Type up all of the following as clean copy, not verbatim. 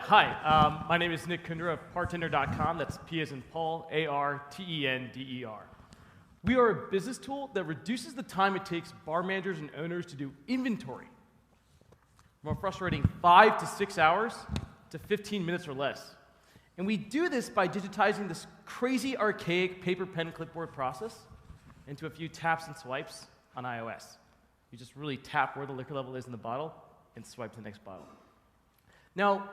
Hi, my name is Nick Kundra of Partender.com. That's P as in Paul, A-R-T-E-N-D-E-R. We are a business tool that reduces the time it takes bar managers and owners to do inventory from a frustrating 5 to 6 hours to 15 minutes or less. And we do this by digitizing this crazy archaic paper pen clipboard process into a few taps and swipes on iOS. You just really tap where the liquor level is in the bottle and swipe to the next bottle. Now,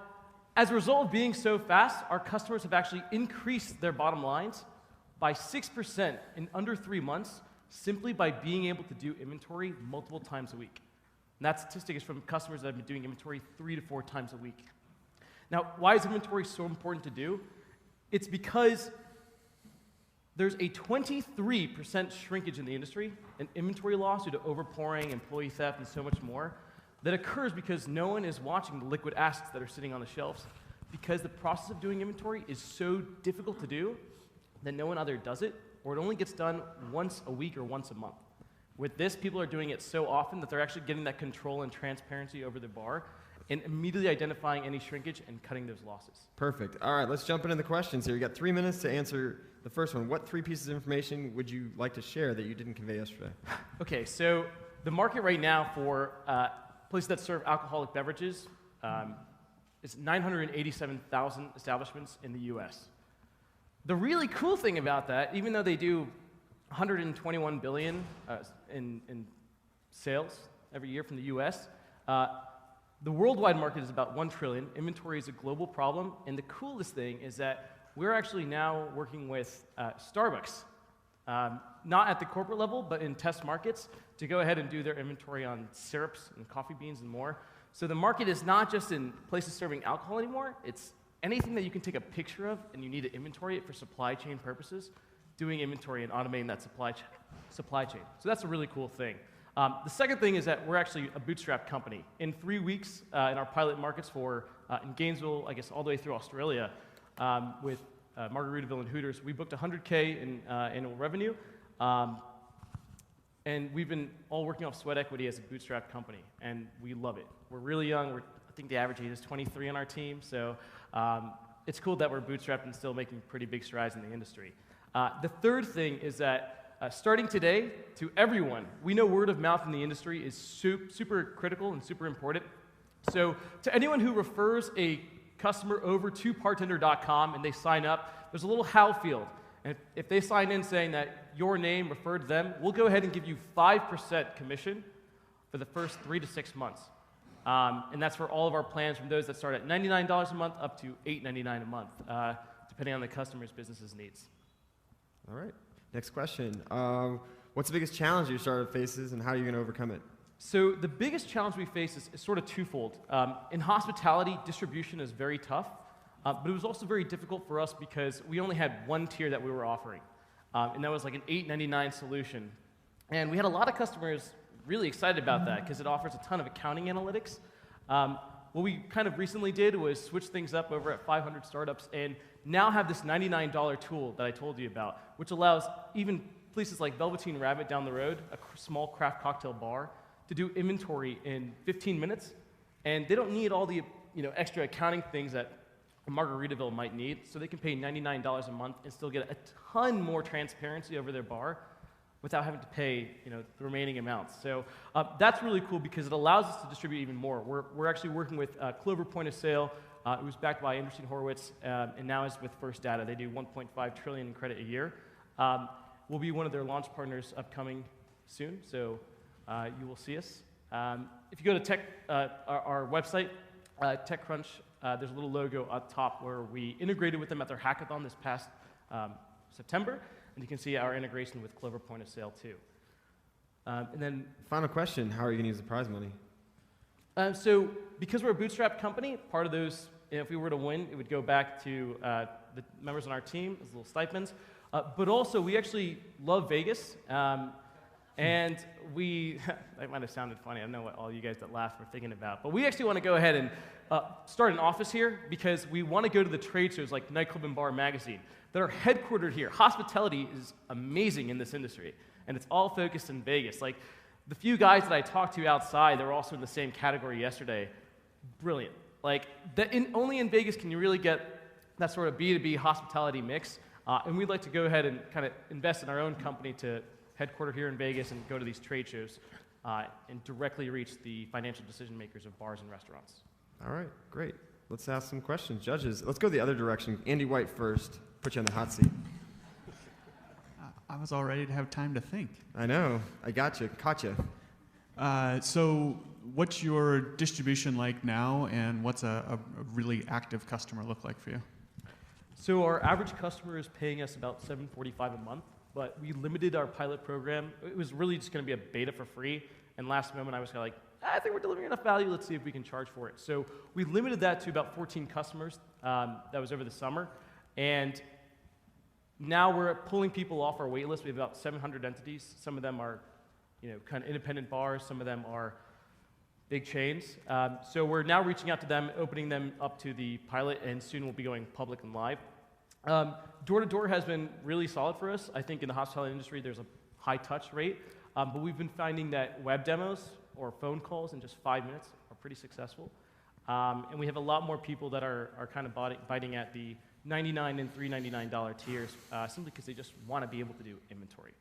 as a result of being so fast, our customers have actually increased their bottom lines by 6% in under 3 months simply by being able to do inventory multiple times a week. And that statistic is from customers that have been doing inventory 3 to 4 times a week. Now, why is inventory so important to do? It's because there's a 23% shrinkage in the industry, an inventory loss due to overpouring, employee theft, and so much more, that occurs because no one is watching the liquid assets that are sitting on the shelves, because the process of doing inventory is so difficult to do that no one either does it or it only gets done once a week or once a month. With this, people are doing it so often that they're actually getting that control and transparency over the bar and immediately identifying any shrinkage and cutting those losses. Perfect. All right, let's jump into the questions here. You got 3 minutes to answer the first one. What 3 pieces of information would you like to share that you didn't convey yesterday? Okay, so the market right now for places that serve alcoholic beverages is 987,000 establishments in the US. The really cool thing about that, even though they do 121 billion in sales every year from the US, the worldwide market is about 1 trillion. Inventory is a global problem, and the coolest thing is that we're actually now working with Starbucks, not at the corporate level, but in test markets, to go ahead and do their inventory on syrups and coffee beans and more. So the market is not just in places serving alcohol anymore, it's anything that you can take a picture of and you need to inventory it for supply chain purposes, doing inventory and automating that supply chain. So that's a really cool thing. The second thing is that we're actually a bootstrap company. In 3 weeks, in our pilot markets in Gainesville, I guess all the way through Australia, with Margaritaville and Hooters, we booked $100K in annual revenue. And we've been all working off sweat equity as a bootstrap company, and we love it. We're really young. I think the average age is 23 on our team, so it's cool that we're bootstrapped and still making pretty big strides in the industry. The third thing is that starting today, to everyone, we know word of mouth in the industry is super critical and super important. So to anyone who refers a customer over to Partender.com and they sign up, there's a little how field. And if they sign in saying that your name referred to them, we'll go ahead and give you 5% commission for the first 3 to 6 months. And that's for all of our plans, from those that start at $99 a month up to $8.99 a month, depending on the customer's business's needs. All right. Next question. What's the biggest challenge your startup faces, and how are you going to overcome it? So the biggest challenge we face is sort of twofold. In hospitality, distribution is very tough, but it was also very difficult for us because we only had one tier that we were offering, and that was like an $8.99 solution. And we had a lot of customers really excited about that because it offers a ton of accounting analytics. What we kind of recently did was switch things up over at 500 startups and now have this $99 tool that I told you about, which allows even places like Velveteen Rabbit down the road, a small craft cocktail bar, to do inventory in 15 minutes. And they don't need all the extra accounting things that a Margaritaville might need, so they can pay $99 a month and still get a ton more transparency over their bar without having to pay the remaining amounts. So that's really cool because it allows us to distribute even more. We're actually working with Clover Point of Sale. It was backed by Andreessen Horowitz, and now is with First Data. They do $1.5 trillion in credit a year. We'll be one of their launch partners upcoming soon, so you will see us. If you go to our website, TechCrunch, there's a little logo up top where we integrated with them at their hackathon this past September, and you can see our integration with Clover Point of Sale too. And then, final question: how are you going to use the prize money? So because we're a bootstrap company, part of those, if we were to win, it would go back to the members on our team as little stipends. But also, we actually love Vegas. And that might have sounded funny. I don't know what all you guys that laughed were thinking about. But we actually want to go ahead and start an office here because we want to go to the trade shows like Nightclub and Bar Magazine that are headquartered here. Hospitality is amazing in this industry, and it's all focused in Vegas. Like, the few guys that I talked to outside, they were also in the same category yesterday. Brilliant. Like, only in Vegas can you really get that sort of B2B hospitality mix. And we'd like to go ahead and kind of invest in our own company to headquarter here in Vegas and go to these trade shows and directly reach the financial decision makers of bars and restaurants. All right, great. Let's ask some questions. Judges, let's go the other direction. Andy White first. Put you on the hot seat. I was all ready to have time to think. I know. I got you. Caught you. So what's your distribution like now, and what's a really active customer look like for you? So our average customer is paying us about $745 a month, but we limited our pilot program. It was really just going to be a beta for free, and last moment I was kind of like, I think we're delivering enough value, let's see if we can charge for it. So we limited that to about 14 customers. That was over the summer, and now we're pulling people off our wait list. We have about 700 entities. Some of them are kind of independent bars, some of them are big chains. So we're now reaching out to them, opening them up to the pilot, and soon we'll be going public and live. Door-to-door has been really solid for us. I think in the hospitality industry, there's a high touch rate, but we've been finding that web demos or phone calls in just 5 minutes are pretty successful. And we have a lot more people that are kind of biting at the $99 and $399 tiers simply because they just want to be able to do inventory.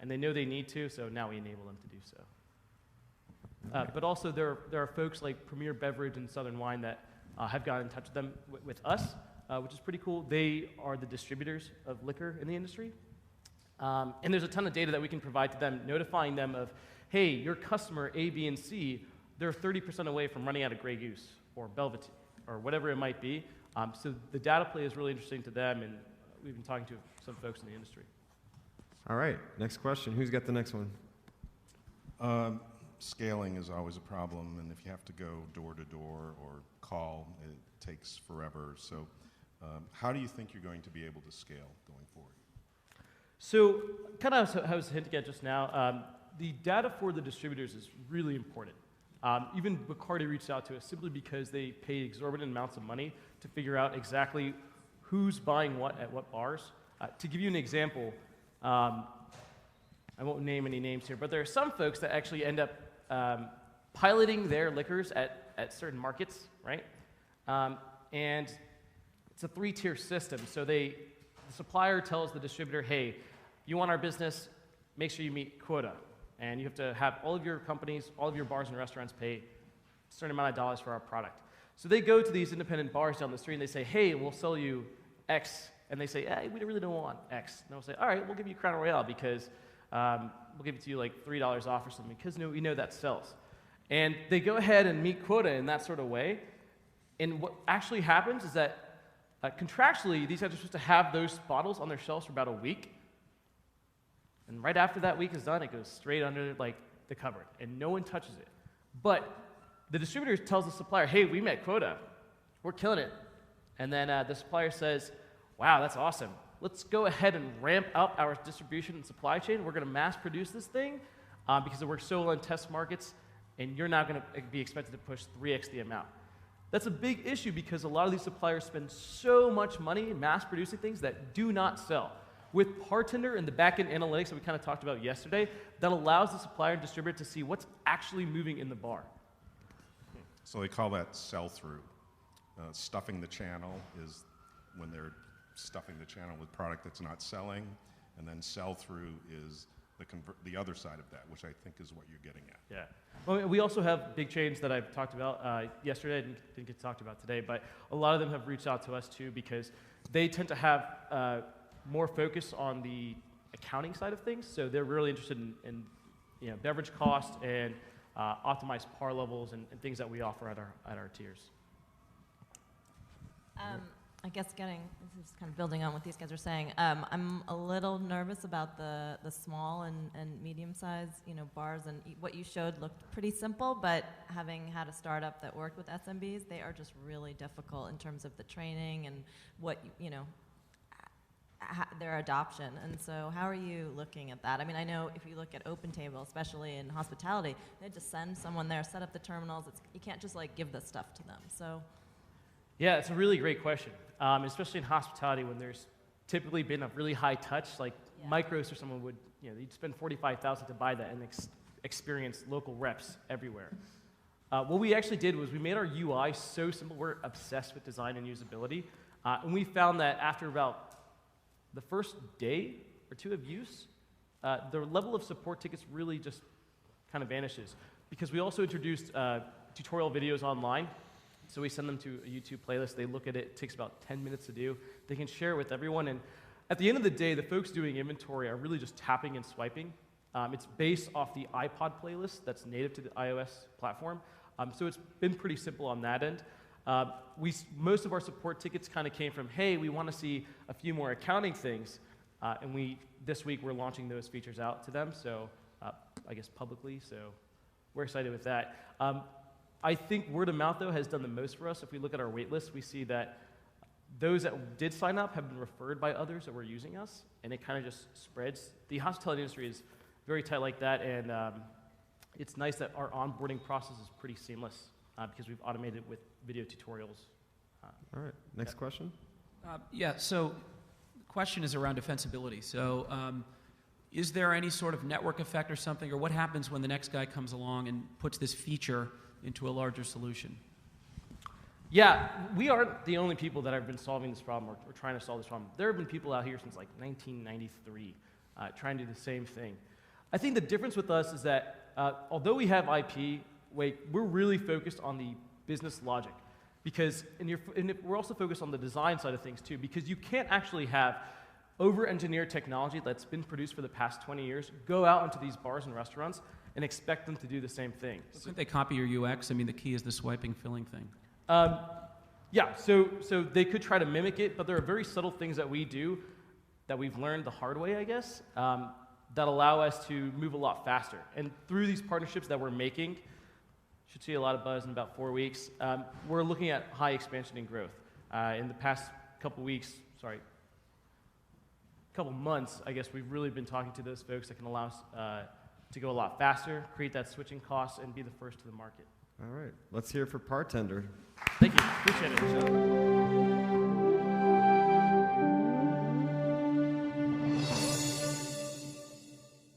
And they know they need to, so now we enable them to do so. But also there are folks like Premier Beverage and Southern Wine that have gotten in touch with them with us, which is pretty cool. They are the distributors of liquor in the industry. And there's a ton of data that we can provide to them, notifying them of, hey, your customer A, B, and C, they're 30% away from running out of Grey Goose or Belvedere or whatever it might be. So the data play is really interesting to them, and we've been talking to some folks in the industry. All right, next question. Who's got the next one? Scaling is always a problem, and if you have to go door to door or call, it takes forever. So how do you think you're going to be able to scale going forward? So kind of I was hinting at just now, the data for the distributors is really important. Even Bacardi reached out to us simply because they pay exorbitant amounts of money to figure out exactly who's buying what at what bars. To give you an example, I won't name any names here, but there are some folks that actually end up piloting their liquors at certain markets, right? And it's a 3-tier system. So the supplier tells the distributor, hey, you want our business, make sure you meet quota. And you have to have all of your companies, all of your bars and restaurants pay a certain amount of dollars for our product. So they go to these independent bars down the street and they say, hey, we'll sell you X. And they say, hey, we really don't want X. And they'll say, all right, we'll give you Crown Royale because we'll give it to you like $3 off or something because we know that sells. And they go ahead and meet quota in that sort of way. And what actually happens is that contractually, these guys are supposed to have those bottles on their shelves for about a week. And right after that week is done, it goes straight under like the cupboard, and no one touches it. But the distributor tells the supplier, hey, we met quota. We're killing it. And then the supplier says, wow, that's awesome. Let's go ahead and ramp up our distribution and supply chain. We're going to mass produce this thing because it works so well in test markets, and you're not going to be expected to push 3x the amount. That's a big issue because a lot of these suppliers spend so much money mass producing things that do not sell. With Partender and the back-end analytics that we kind of talked about yesterday, that allows the supplier and distributor to see what's actually moving in the bar. So they call that sell-through. Stuffing the channel is when they're stuffing the channel with product that's not selling, and then sell-through is the other side of that, which I think is what you're getting at. Yeah. Well, we also have big chains that I've talked about yesterday. I didn't get to talk about today, but a lot of them have reached out to us too because they tend to have more focus on the accounting side of things. So they're really interested in beverage cost and optimized par levels and things that we offer at our tiers. I guess this is kind of building on what these guys are saying. I'm a little nervous about the small and medium-sized, bars, and what you showed looked pretty simple, but having had a startup that worked with SMBs, they are just really difficult in terms of the training and what, their adoption. And so how are you looking at that? I mean, I know if you look at OpenTable, especially in hospitality, they just send someone there, set up the terminals. You can't just give this stuff to them. So. Yeah, it's a really great question, especially in hospitality when there's typically been a really high touch, like Micros or someone would, you'd spend $45,000 to buy that and experience local reps everywhere. What we actually did was we made our UI so simple. We're obsessed with design and usability. And we found that after about the first day or two of use, the level of support tickets really just kind of vanishes. Because we also introduced tutorial videos online. So we send them to a YouTube playlist. They look at it. It takes about 10 minutes to do. They can share it with everyone. And at the end of the day, the folks doing inventory are really just tapping and swiping. It's based off the iPod playlist that's native to the iOS platform. So it's been pretty simple on that end. Most of our support tickets kind of came from, hey, we want to see a few more accounting things. And this week we're launching those features out to them, so I guess publicly. So we're excited with that. I think word of mouth, though, has done the most for us. If we look at our wait list, we see that those that did sign up have been referred by others that were using us, and it kind of just spreads. The hospitality industry is very tight like that, and it's nice that our onboarding process is pretty seamless because we've automated it with video tutorials. All right, next question. Yeah, so the question is around defensibility. So is there any sort of network effect or something, or what happens when the next guy comes along and puts this feature into a larger solution? Yeah, we aren't the only people that have been solving this problem or trying to solve this problem. There have been people out here since like 1993 trying to do the same thing. I think the difference with us is that although we have IP, we're really focused on the business logic. Because, we're also focused on the design side of things too, because you can't actually have over-engineered technology that's been produced for the past 20 years go out into these bars and restaurants and expect them to do the same thing. Couldn't they copy your UX? I mean, the key is the swiping, filling thing. Yeah, so they could try to mimic it, but there are very subtle things that we do that we've learned the hard way, I guess, that allow us to move a lot faster. And through these partnerships that we're making, should see a lot of buzz in about 4 weeks, we're looking at high expansion and growth. In the past couple months, I guess we've really been talking to those folks that can allow us to go a lot faster, create that switching cost, and be the first to the market. All right, let's hear it for Partender. Thank you, appreciate it.